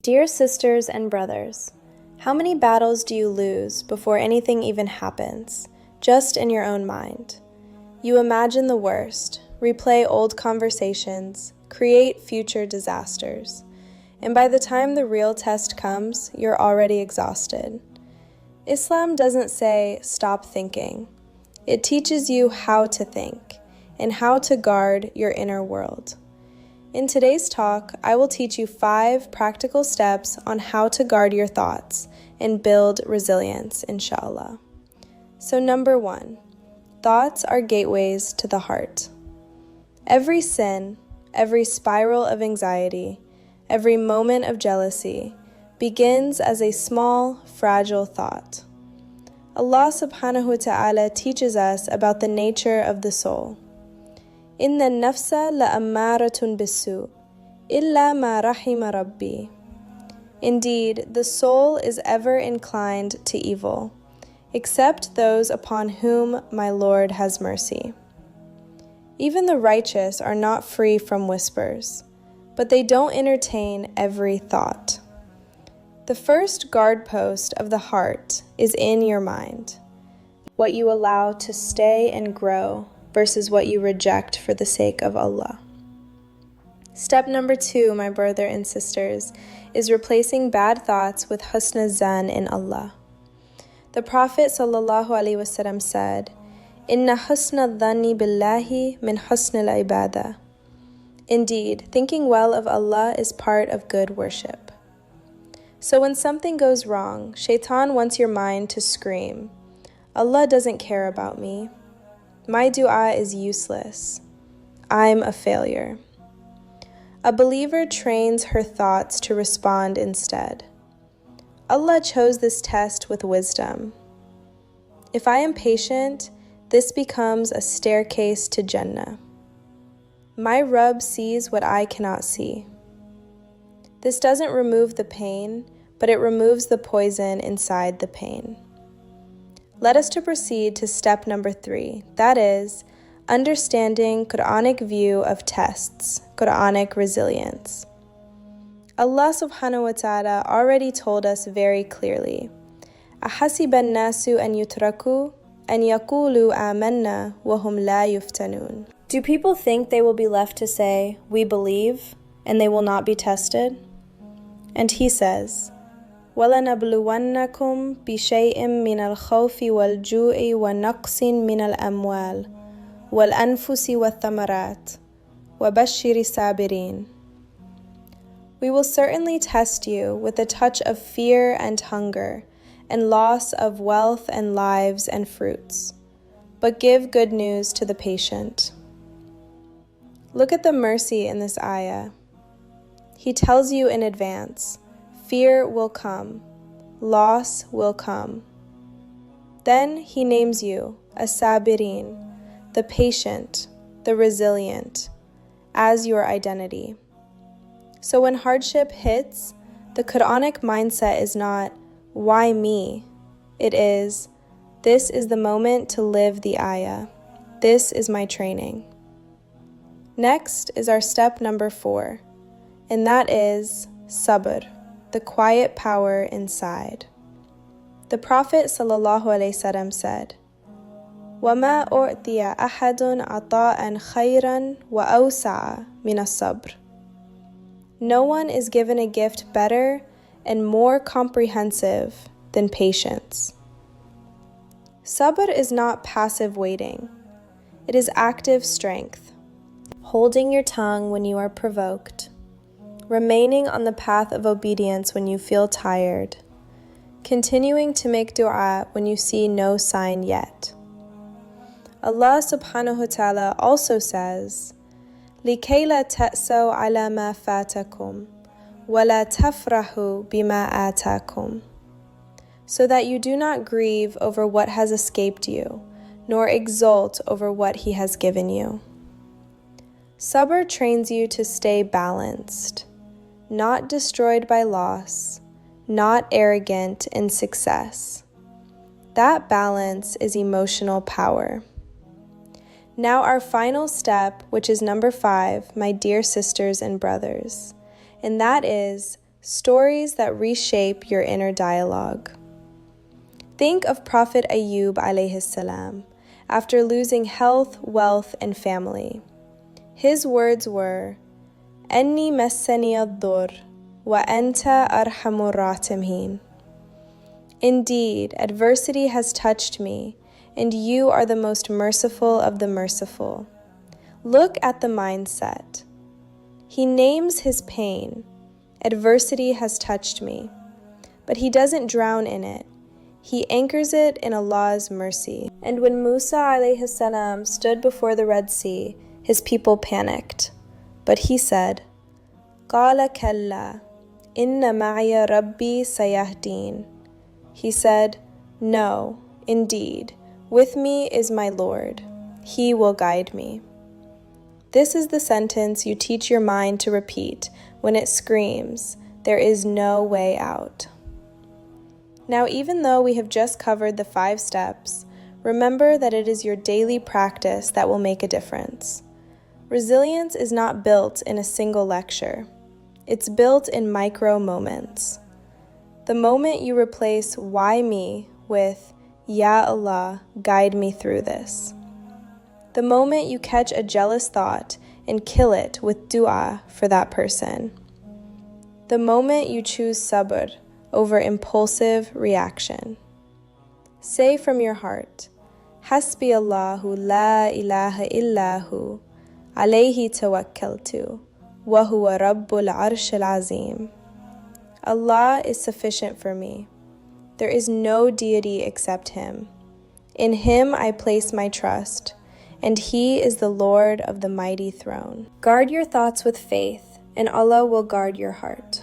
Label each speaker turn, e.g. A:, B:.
A: Dear sisters and brothers, how many battles do you lose before anything even happens, just in your own mind? You imagine the worst, replay old conversations, create future disasters, and by the time the real test comes, you're already exhausted. Islam doesn't say, stop thinking. It teaches you how to think and how to guard your inner world. In today's talk, I will teach you 5 practical steps on how to guard your thoughts and build resilience, inshallah. So number 1, thoughts are gateways to the heart. Every sin, every spiral of anxiety, every moment of jealousy begins as a small, fragile thought. Allah subhanahu wa ta'ala teaches us about the nature of the soul. إِنَّ النَّفْسَ لَأَمَّارَةٌ بِالسُّوءِ إِلَّا مَا رَحِمَ رَبِّي. Indeed, the soul is ever inclined to evil, except those upon whom my Lord has mercy. Even the righteous are not free from whispers, but they don't entertain every thought. The first guard post of the heart is in your mind, what you allow to stay and grow versus what you reject for the sake of Allah. Step number 2, my brother and sisters, is replacing bad thoughts with husn aẓ-ẓann in Allah. The Prophet ﷺ said, "Inna husn aẓ-ẓanni billahi min husn al-ibadah." Indeed, thinking well of Allah is part of good worship. So when something goes wrong, Shaitan wants your mind to scream, Allah doesn't care about me. My dua is useless. I'm a failure. A believer trains her thoughts to respond instead. Allah chose this test with wisdom. If I am patient, this becomes a staircase to Jannah. My Rabb sees what I cannot see. This doesn't remove the pain, but it removes the poison inside the pain. Let us to proceed to step number 3, that is, understanding Qur'anic view of tests, Qur'anic resilience. Allah subhanahu wa ta'ala already told us very clearly, أَحَسِبَ النَّاسُ أَن يُتْرَكُوا أَن يَقُولُوا آمَنَّا وَهُمْ لَا يُفْتَنُونَ. Do people think they will be left to say, we believe, and they will not be tested? And He says, وَلَنَبْلُوَنَّكُمْ بِشَيْءٍ مِّنَ الْخَوْفِ وَالْجُوعِ وَنَقْصٍ مِّنَ الْأَمْوَالِ وَالْأَنفُسِ وَالثَّمَرَاتِ وَبَشِّرِ الصَّابِرِينَ. We will certainly test you with a touch of fear and hunger and loss of wealth and lives and fruits, but give good news to the patient. Look at the mercy in this ayah. He tells you in advance, fear will come, loss will come. Then He names you as-sabirin, the patient, the resilient, as your identity. So when hardship hits, the Qur'anic mindset is not, why me? It is, this is the moment to live the ayah. This is my training. Next is our step number 4, and that is sabr, the quiet power inside. The Prophet ﷺ said, وَمَا أُعْطِيَ أَحَدٌ عَطَاءً خَيْرًا وَأَوْسَعَ مِنَ الصَّبْرِ. No one is given a gift better and more comprehensive than patience. Sabr is not passive waiting. It is active strength, holding your tongue when you are provoked, remaining on the path of obedience when you feel tired, continuing to make dua when you see no sign yet. Allah subhanahu wa ta'ala also says, لِكَيْ لَا تَأْسَوْا عَلَى مَا فَاتَكُمْ وَلَا تَفْرَحُوا بِمَا آتَاكُمْ. So that you do not grieve over what has escaped you, nor exult over what He has given you. Sabr trains you to stay balanced, not destroyed by loss, not arrogant in success. That balance is emotional power. Now our final step, which is number 5, my dear sisters and brothers, and that is stories that reshape your inner dialogue. Think of Prophet Ayyub alayhi salam, after losing health, wealth, and family. His words were, "Anni massani ad-dur, wa anta arhamur rahimin." Indeed, adversity has touched me, and you are the most merciful of the merciful. Look at the mindset. He names his pain. Adversity has touched me. But he doesn't drown in it. He anchors it in Allah's mercy. And when Musa alayhi salam stood before the Red Sea, his people panicked. But he said, "Qala kalla, inna ma'ya rabbi sayahdeen." He said, "No, indeed, with me is my Lord. He will guide me." This is the sentence you teach your mind to repeat when it screams, "There is no way out." Now, even though we have just covered the 5 steps, remember that it is your daily practice that will make a difference. Resilience is not built in a single lecture. It's built in micro moments. The moment you replace "why me" with "Ya Allah, guide me through this." The moment you catch a jealous thought and kill it with dua for that person. The moment you choose sabr over impulsive reaction. Say from your heart, "Hasbi Allahu la ilaha illahu, alayhi tawakkaltu, wa huwa rabbul arshil azim." Allah is sufficient for me. There is no deity except Him. In Him I place my trust, and He is the Lord of the mighty throne. Guard your thoughts with faith, and Allah will guard your heart.